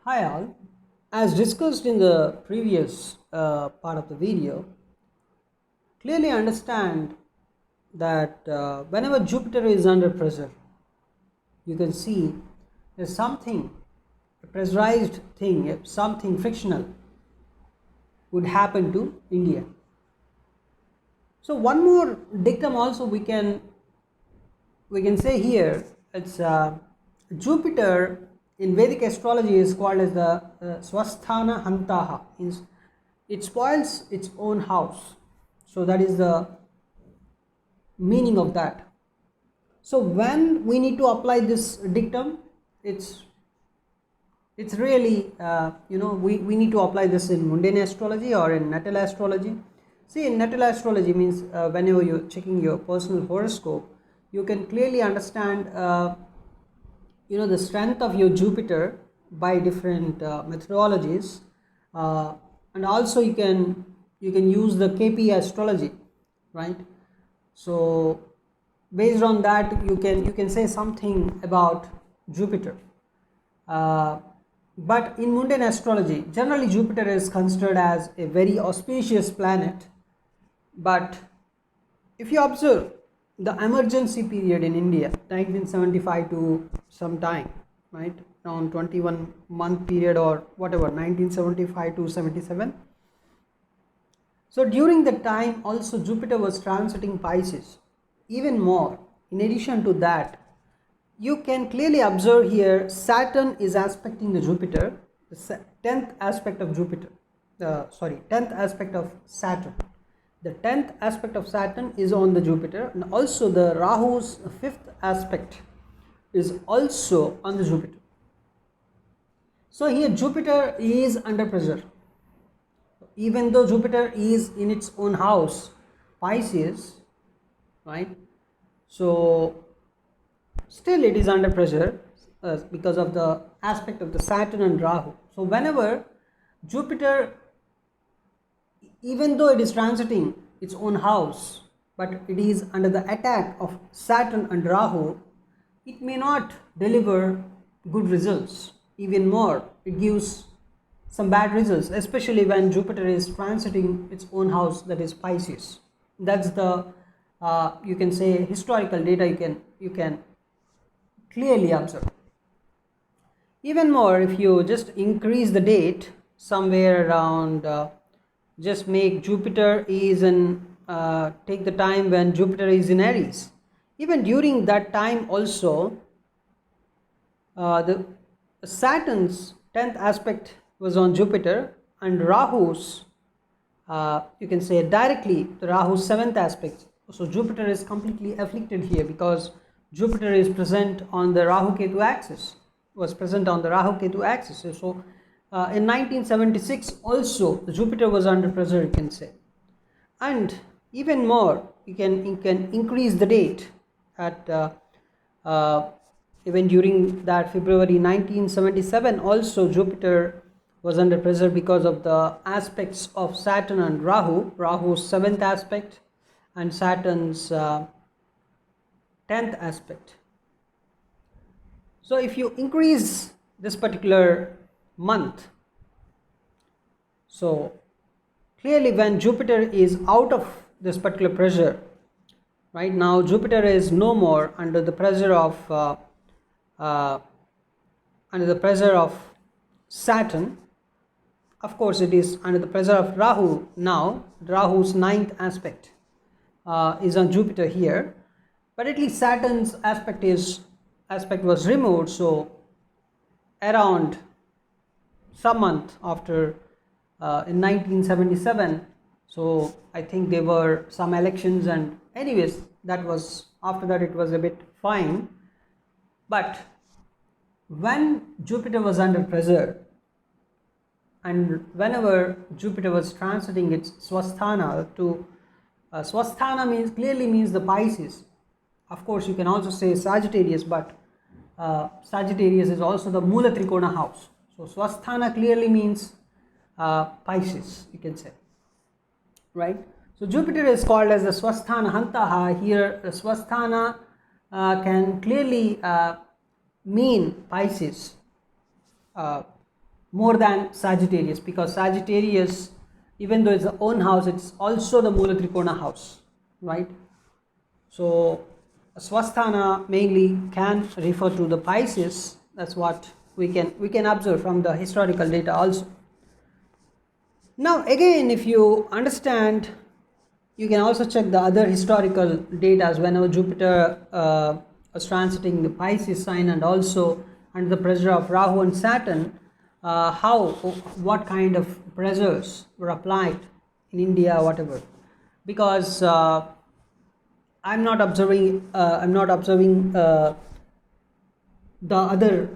Hi all. As discussed in the previous part of the video, clearly understand that whenever Jupiter is under pressure, you can see there's something, a pressurized thing, something frictional would happen to India. So one more dictum also we can say here. It's Jupiter in Vedic astrology is called as the Swasthana Hantaha. Means it spoils its own house. So that is the meaning of that. So when we need to apply this dictum, it's really we need to apply this in mundane astrology or in natal astrology. See, in natal astrology means whenever you're checking your personal horoscope, you can clearly understand the strength of your Jupiter by different methodologies, and also you can use the KP astrology, right? So based on that, you can say something about Jupiter. But in mundane astrology, generally Jupiter is considered as a very auspicious planet. But if you observe the emergency period in India, 1975 to some time, right, around 21-month period or whatever, 1975 to 77. So during the time also Jupiter was transiting Pisces. Even more, in addition to that, you can clearly observe here Saturn is aspecting the Jupiter, the 10th aspect of Jupiter, 10th aspect of Saturn. The 10th aspect of Saturn is on the Jupiter, and also the Rahu's 5th aspect is also on the Jupiter. So here Jupiter is under pressure. Even though Jupiter is in its own house, Pisces, right? So still it is under pressure because of the aspect of the Saturn and Rahu. So whenever Jupiter, even though it is transiting its own house, but it is under the attack of Saturn and Rahu, it may not deliver good results. Even more, it gives some bad results, especially when Jupiter is transiting its own house, that is Pisces. That's the you can say historical data you can clearly observe. Even more, if you just increase the date somewhere around, just make Jupiter is in take the time when Jupiter is in Aries. Even during that time also, the Saturn's 10th aspect was on Jupiter, and Rahu's, you can say directly, the Rahu's 7th aspect. So Jupiter is completely afflicted here because Jupiter is present on the Rahu Ketu axis, was present on the Rahu Ketu axis. So in 1976 also the Jupiter was under pressure, you can say. And even more, you can increase the date at even during that February 1977 also Jupiter was under pressure because of the aspects of Saturn and Rahu's 7th aspect and Saturn's 10th aspect. So if you increase this particular month, so clearly when Jupiter is out of this particular pressure, right now Jupiter is no more under the pressure of Saturn. Of course it is under the pressure of Rahu now. Rahu's 9th aspect is on Jupiter here, but at least Saturn's aspect was removed. So around some month after, in 1977, so I think there were some elections, and anyways, that was after that it was a bit fine. But when Jupiter was under pressure, and whenever Jupiter was transiting its Swasthana to Swasthana clearly means the Pisces. Of course, you can also say Sagittarius, but Sagittarius is also the Mula Trikona house. So Swasthana clearly means Pisces, you can say, right? So Jupiter is called as the Swasthana Hantaha. Here the Swasthana can clearly mean Pisces. more than Sagittarius, because Sagittarius, even though it's the own house, it's also the Mula Trikona house, right? So Swasthana mainly can refer to the Pisces. That's what we can observe from the historical data also. Now again, if you understand, you can also check the other historical data whenever Jupiter was transiting the Pisces sign, and also under the pressure of Rahu and Saturn, what kind of pressures were applied in India, whatever. Because I'm not observing the other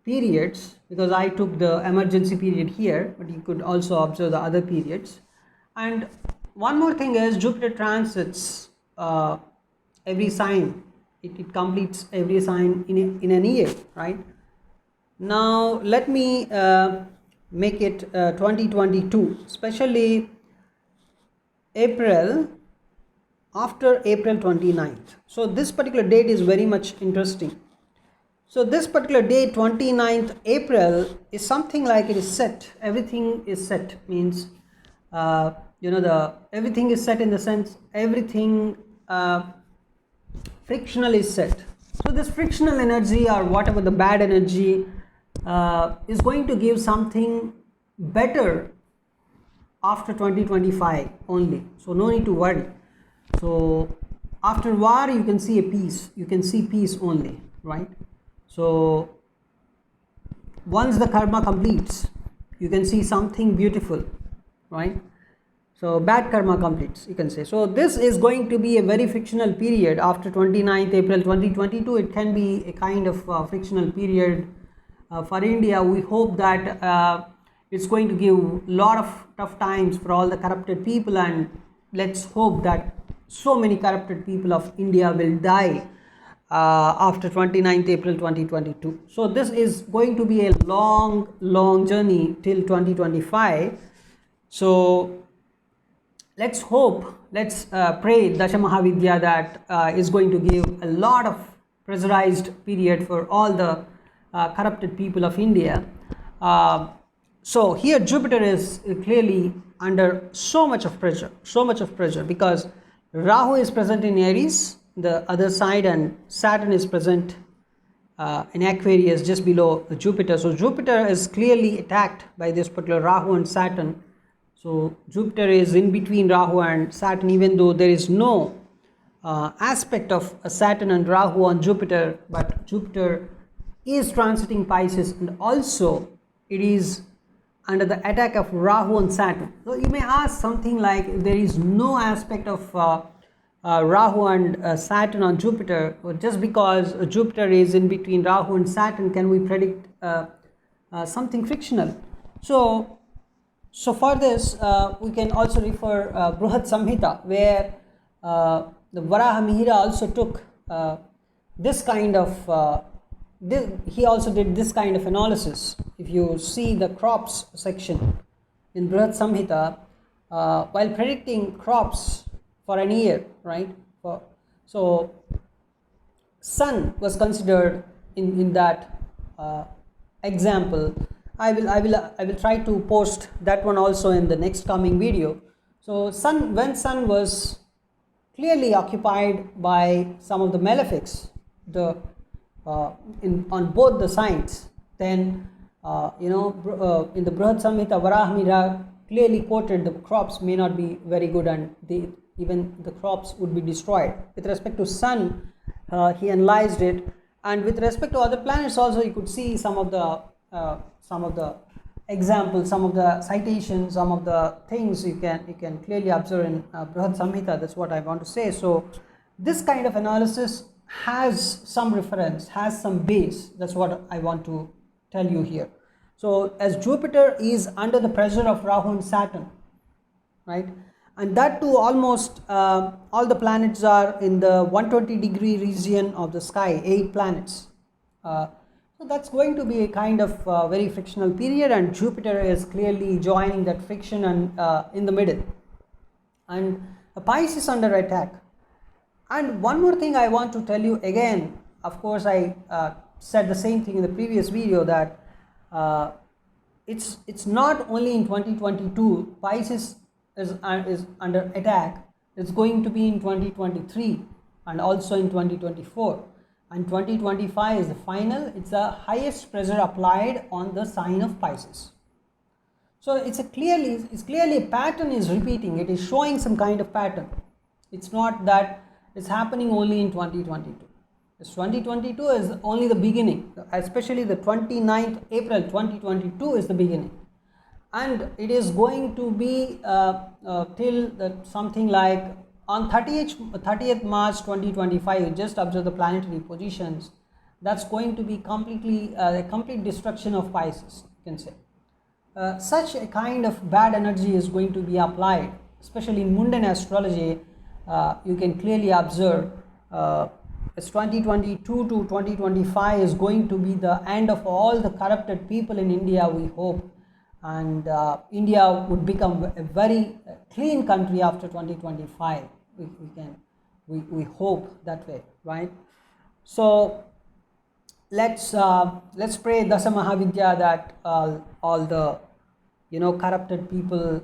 periods, because I took the emergency period here, but you could also observe the other periods. And one more thing is, Jupiter transits every sign. It completes every sign in an year, right? Now let me make it 2022, especially April, after April 29th. So this particular date is very much interesting. So this particular day, 29th April, is something like it is set. Everything is set, means everything is set in the sense everything frictional is set. So this frictional energy, or whatever the bad energy, is going to give something better after 2025 only. So no need to worry. So after war, you can see a peace. You can see peace only, right? So once the karma completes, you can see something beautiful, right? So bad karma completes, you can say. So this is going to be a very frictional period after 29th April 2022. It can be a kind of frictional period for India. We hope that it's going to give a lot of tough times for all the corrupted people, and let's hope that so many corrupted people of India will die after 29th April 2022. So this is going to be a long journey till 2025. So let's hope, let's pray Dasha Mahavidya that is going to give a lot of pressurized period for all the corrupted people of India. So here Jupiter is clearly under so much of pressure, because Rahu is present in Aries, the other side, and Saturn is present in Aquarius just below Jupiter. So Jupiter is clearly attacked by this particular Rahu and Saturn. So Jupiter is in between Rahu and Saturn, even though there is no aspect of Saturn and Rahu on Jupiter, but Jupiter is transiting Pisces, and also it is under the attack of Rahu and Saturn. So you may ask something like, if there is no aspect of Rahu and Saturn on Jupiter, or just because Jupiter is in between Rahu and Saturn, can we predict something fictional? So for this, we can also refer Bruhat Samhita, where the Varaha Mihira also took this kind of he also did this kind of analysis. If you see the crops section in Bruhat Samhita, while predicting crops for an year, right? So sun was considered in that example. I will try to post that one also in the next coming video. So when sun was clearly occupied by some of the malefics, on both the signs, then in the Bruhat Samhita, Varaha Mihira clearly quoted the crops may not be very good, and even the crops would be destroyed. With respect to sun, he analyzed it, and with respect to other planets also, you could see some of the examples, some of the citations, some of the things you can clearly observe in Bruhat Samhita. That's what I want to say. So this kind of analysis has some reference, has some base. That's what I want to tell you here. So as Jupiter is under the pressure of Rahu and Saturn, right, and that too almost all the planets are in the 120-degree region of the sky, 8 planets. So that's going to be a kind of very frictional period, and Jupiter is clearly joining that friction and in the middle, and Pisces under attack. And one more thing I want to tell you again, of course I said the same thing in the previous video, that it's not only in 2022 Pisces is under attack. It's going to be in 2023 and also in 2024, and 2025 is the final. It's the highest pressure applied on the sign of Pisces. So it's clearly a pattern is repeating. It is showing some kind of pattern. It's not that it's happening only in 2022. This 2022 is only the beginning, especially the 29th April 2022 is the beginning, and it is going to be till something like on 30th March 2025. You just observe the planetary positions. That's going to be completely a complete destruction of Pisces, you can say. Such a kind of bad energy is going to be applied, especially in mundane astrology. You can clearly observe as 2022 to 2025 is going to be the end of all the corrupted people in India, we hope, and India would become a very clean country after 2025. We hope that way, right? So let's pray Dasa Mahavidya that all the corrupted people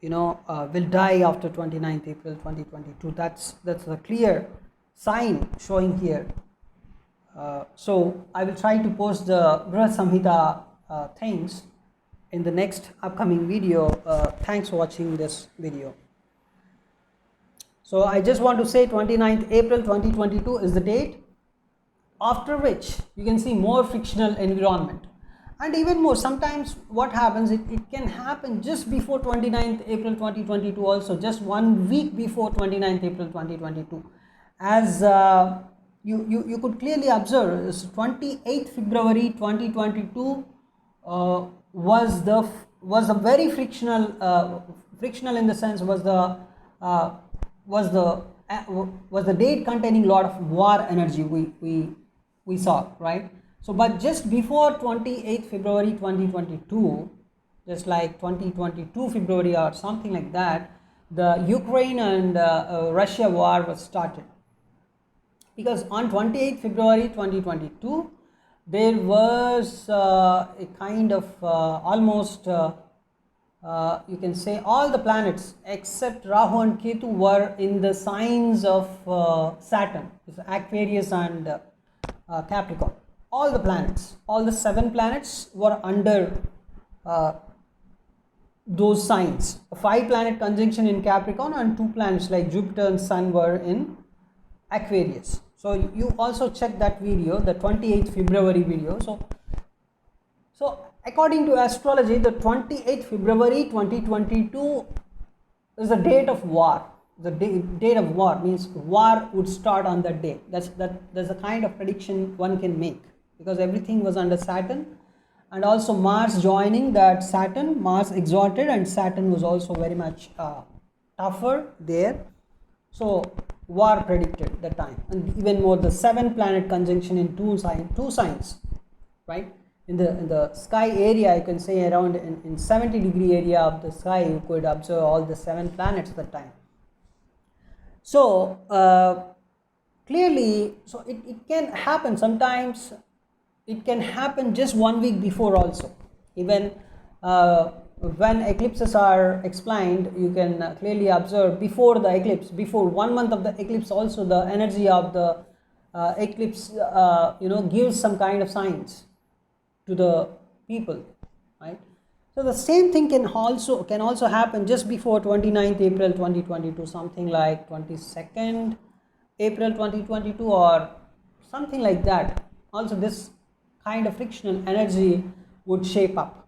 will die after 29th April 2022. That's a clear sign showing here. So I will try to post the Grah Samhita things in the next upcoming video. Thanks for watching this video. So I just want to say 29th April 2022 is the date, after which you can see more frictional environment. And even more, sometimes what happens, it can happen just before 29th April 2022 also, just 1 week before 29th April 2022. As you could clearly observe, 28th February 2022 was a very frictional in the sense was the date containing a lot of war energy we saw, right? So, but just before 28th February 2022, just like 2022 February or something like that, the Ukraine and Russia war was started. Because on 28th February 2022, there was a kind of almost, you can say all the planets except Rahu and Ketu were in the signs of Saturn, Aquarius and Capricorn. All the planets, all the 7 planets were under those signs. A 5-planet conjunction in Capricorn and 2 planets like Jupiter and Sun were in Aquarius. So you also check that video, the 28th February video. So according to astrology, the 28th February 2022 is the date of war. The date of war means war would start on that day. That's the kind of prediction one can make, because everything was under Saturn, and also Mars joining that Saturn. Mars exalted, and Saturn was also very much tougher there. So war predicted that time, and even more the 7-planet conjunction in two signs, right? In the sky area, you can say around in 70-degree area of the sky, you could observe all the 7 planets at that time. So clearly, so it can happen sometimes. It can happen just 1 week before also. Even when eclipses are explained, you can clearly observe before the eclipse, before 1 month of the eclipse also, the energy of the eclipse gives some kind of signs to the people, right? So the same thing can also happen just before 29th April 2022, something like 22nd April 2022 or something like that. Also this kind of frictional energy would shape up.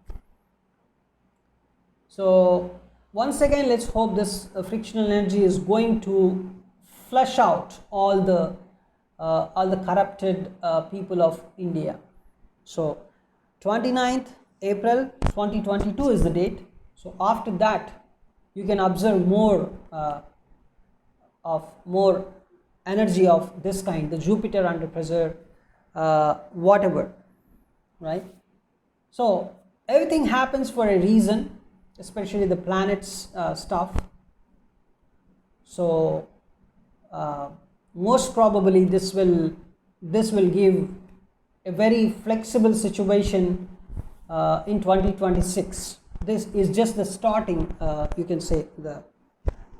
So once again, let's hope this frictional energy is going to flush out all the corrupted people of India. So 29th April 2022 is the date. So after that, you can observe more energy of this kind, the Jupiter under pressure, whatever, right? So everything happens for a reason, especially the planets stuff. So most probably this will give a very flexible situation in 2026. This is just the starting, you can say the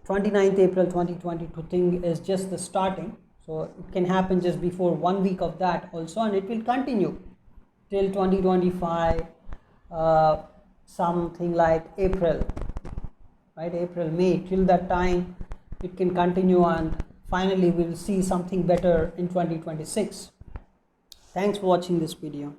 29th April 2022 thing is just the starting. So it can happen just before 1 week of that also, and it will continue till 2025, something like April, right? April, May, till that time it can continue, and finally we'll see something better in 2026. Thanks for watching this video.